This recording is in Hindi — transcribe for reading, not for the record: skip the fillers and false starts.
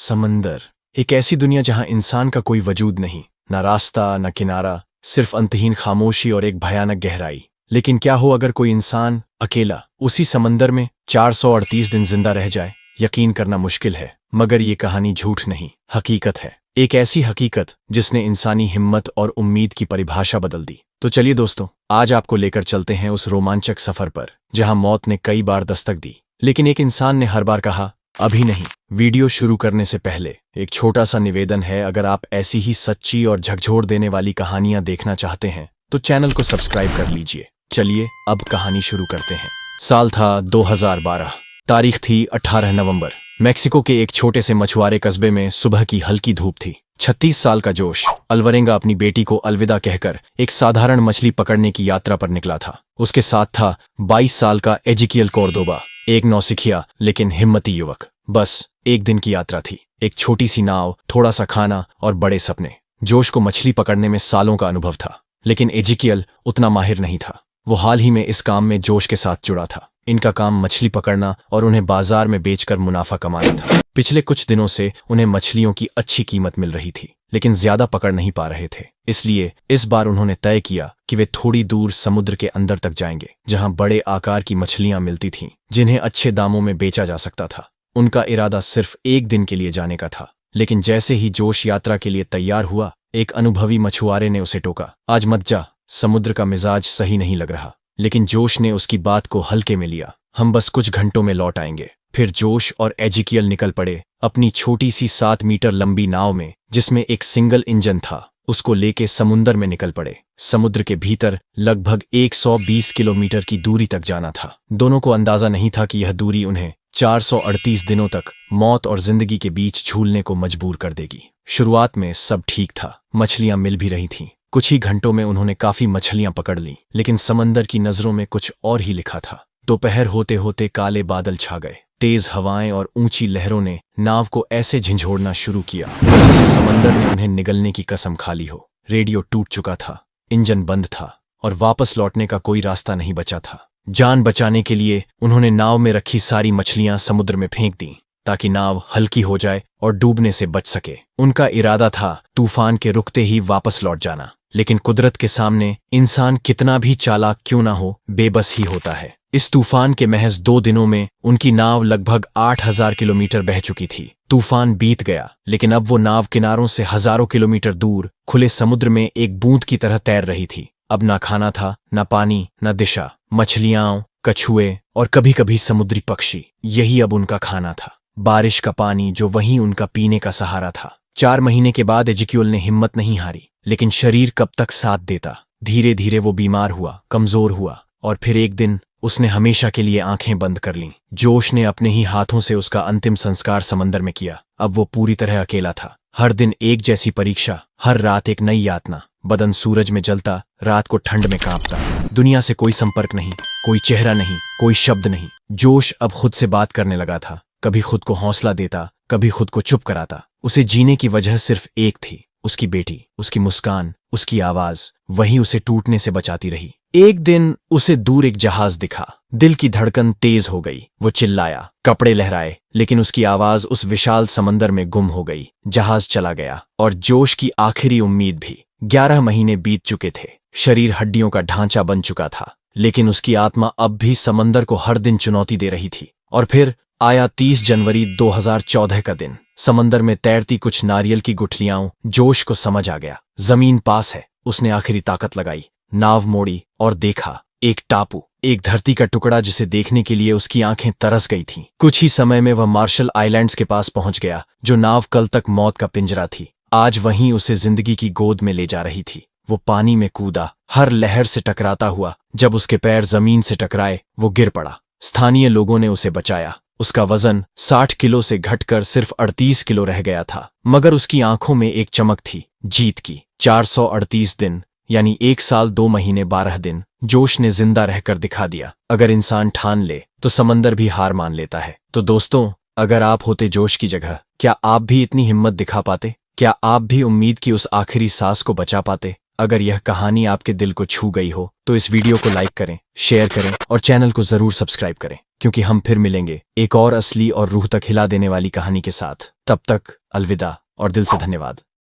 समंदर एक ऐसी दुनिया जहां इंसान का कोई वजूद नहीं, ना रास्ता ना किनारा, सिर्फ अंतहीन खामोशी और एक भयानक गहराई। लेकिन क्या हो अगर कोई इंसान अकेला उसी समंदर में 438 दिन जिंदा रह जाए। यकीन करना मुश्किल है, मगर ये कहानी झूठ नहीं, हकीकत है। एक ऐसी हकीकत जिसने इंसानी हिम्मत और उम्मीद की परिभाषा बदल दी। तो चलिए दोस्तों, आज आपको लेकर चलते हैं उस रोमांचक सफर पर जहां मौत ने कई बार दस्तक दी, लेकिन एक इंसान ने हर बार कहा अभी नहीं। वीडियो शुरू करने से पहले एक छोटा सा निवेदन है, अगर आप ऐसी ही सच्ची और झकझोर देने वाली कहानियां देखना चाहते हैं तो चैनल को सब्सक्राइब कर लीजिए। चलिए अब कहानी शुरू करते हैं। साल था 2012, तारीख थी 18 नवंबर। मेक्सिको के एक छोटे से मछुआरे कस्बे में सुबह की हल्की धूप थी। 36 साल का जोश अल्वरेंगा अपनी बेटी को अलविदा कहकर एक साधारण मछली पकड़ने की यात्रा पर निकला था। उसके साथ था 22 साल का एजिकियल कोर्दोबा, एक नौसिखिया लेकिन हिम्मती युवक। बस एक दिन की यात्रा थी, एक छोटी सी नाव, थोड़ा सा खाना और बड़े सपने। जोश को मछली पकड़ने में सालों का अनुभव था, लेकिन एजिकियल उतना माहिर नहीं था। वो हाल ही में इस काम में जोश के साथ जुड़ा था। इनका काम मछली पकड़ना और उन्हें बाजार में बेचकर मुनाफा कमाना था। पिछले कुछ दिनों से उन्हें मछलियों की अच्छी कीमत मिल रही थी, लेकिन ज्यादा पकड़ नहीं पा रहे थे। इसलिए इस बार उन्होंने तय किया कि वे थोड़ी दूर समुद्र के अंदर तक जाएंगे, जहां बड़े आकार की मछलियां मिलती थीं, जिन्हें अच्छे दामों में बेचा जा सकता था। उनका इरादा सिर्फ एक दिन के लिए जाने का था, लेकिन जैसे ही जोश यात्रा के लिए तैयार हुआ, एक अनुभवी मछुआरे ने उसे टोका, आज मत जा, समुद्र का मिजाज सही नहीं लग रहा। लेकिन जोश ने उसकी बात को हल्के में लिया, हम बस कुछ घंटों में लौट आएंगे। फिर जोश और एजिकियल निकल पड़े अपनी छोटी सी 7 मीटर लंबी नाव में, जिसमें एक सिंगल इंजन था। उसको लेके समुद्र में निकल पड़े। समुद्र के भीतर लगभग 120 किलोमीटर की दूरी तक जाना था। दोनों को अंदाजा नहीं था कि यह दूरी उन्हें 438 दिनों तक मौत और जिंदगी के बीच झूलने को मजबूर कर देगी। शुरुआत में सब ठीक था, मछलियां मिल भी रही थीं। कुछ ही घंटों में उन्होंने काफी मछलियां पकड़ लीं, लेकिन समंदर की नजरों में कुछ और ही लिखा था। दोपहर होते होते काले बादल छा गए। तेज हवाएं और ऊंची लहरों ने नाव को ऐसे झंझोड़ना शुरू किया जैसे समंदर ने उन्हें निगलने की कसम खा ली हो। रेडियो टूट चुका था, इंजन बंद था और वापस लौटने का कोई रास्ता नहीं बचा था। जान बचाने के लिए उन्होंने नाव में रखी सारी मछलियां समुद्र में फेंक दी, ताकि नाव हल्की हो जाए और डूबने से बच सके। उनका इरादा था तूफान के रुकते ही वापस लौट जाना, लेकिन कुदरत के सामने इंसान कितना भी चालाक क्यों ना हो, बेबस ही होता है। इस तूफान के महज 2 दिनों में उनकी नाव लगभग 8000 किलोमीटर बह चुकी थी। तूफान बीत गया, लेकिन अब वो नाव किनारों से हजारों किलोमीटर दूर खुले समुद्र में एक बूंद की तरह तैर रही थी। अब ना खाना था, ना पानी, ना दिशा। मछलियां, कछुए और कभी कभी समुद्री पक्षी, यही अब उनका खाना था। बारिश का पानी जो वहीं उनका पीने का सहारा था। 4 महीने के बाद एजिकियल ने हिम्मत नहीं हारी, लेकिन शरीर कब तक साथ देता। धीरे धीरे वो बीमार हुआ, कमजोर हुआ, और फिर एक दिन उसने हमेशा के लिए आंखें बंद कर लीं। जोश ने अपने ही हाथों से उसका अंतिम संस्कार समंदर में किया। अब वो पूरी तरह अकेला था। हर दिन एक जैसी परीक्षा, हर रात एक नई यातना। बदन सूरज में जलता, रात को ठंड में कांपता। दुनिया से कोई संपर्क नहीं, कोई चेहरा नहीं, कोई शब्द नहीं। जोश अब खुद से बात करने लगा था, कभी खुद को हौसला देता, कभी खुद को चुप कराता। उसे जीने की वजह सिर्फ एक थी, उसकी बेटी, उसकी मुस्कान, उसकी आवाज, वही उसे टूटने से बचाती रही। एक दिन उसे दूर एक जहाज दिखा। दिल की धड़कन तेज हो गई। वो चिल्लाया, कपड़े लहराए, लेकिन उसकी आवाज उस विशाल समंदर में गुम हो गई। जहाज चला गया और जोश की आखिरी उम्मीद भी। 11 महीने बीत चुके थे। शरीर हड्डियों का ढांचा बन चुका था, लेकिन उसकी आत्मा अब भी समंदर को हर दिन चुनौती दे रही थी। और फिर आया 30 जनवरी 2014 का दिन। समंदर में तैरती कुछ नारियल की गुठलियां। जोश को समझ आ गया, जमीन पास है। उसने आखिरी ताकत लगाई, नाव मोड़ी और देखा, एक टापू, एक धरती का टुकड़ा जिसे देखने के लिए उसकी आंखें तरस गई थीं। कुछ ही समय में वह मार्शल आइलैंड्स के पास पहुंच गया, जो नाव कल तक मौत का पिंजरा थी, आज वहीं उसे जिंदगी की गोद में ले जा रही थी। वो पानी में कूदा, हर लहर से टकराता हुआ। जब उसके पैर जमीन से टकराए, वो गिर पड़ा। स्थानीय लोगों ने उसे बचाया। उसका वजन 60 किलो से घटकर सिर्फ 38 किलो रह गया था, मगर उसकी आंखों में एक चमक थी, जीत की। 438 दिन, यानी 1 साल 2 महीने 12 दिन, जोश ने जिंदा रहकर दिखा दिया। अगर इंसान ठान ले तो समंदर भी हार मान लेता है। तो दोस्तों, अगर आप होते जोश की जगह, क्या आप भी इतनी हिम्मत दिखा पाते? क्या आप भी उम्मीद की उस आखिरी सांस को बचा पाते? अगर यह कहानी आपके दिल को छू गई हो तो इस वीडियो को लाइक करें, शेयर करें और चैनल को जरूर सब्सक्राइब करें। क्योंकि हम फिर मिलेंगे एक और असली और रूह तक हिला देने वाली कहानी के साथ। तब तक अलविदा और दिल से धन्यवाद।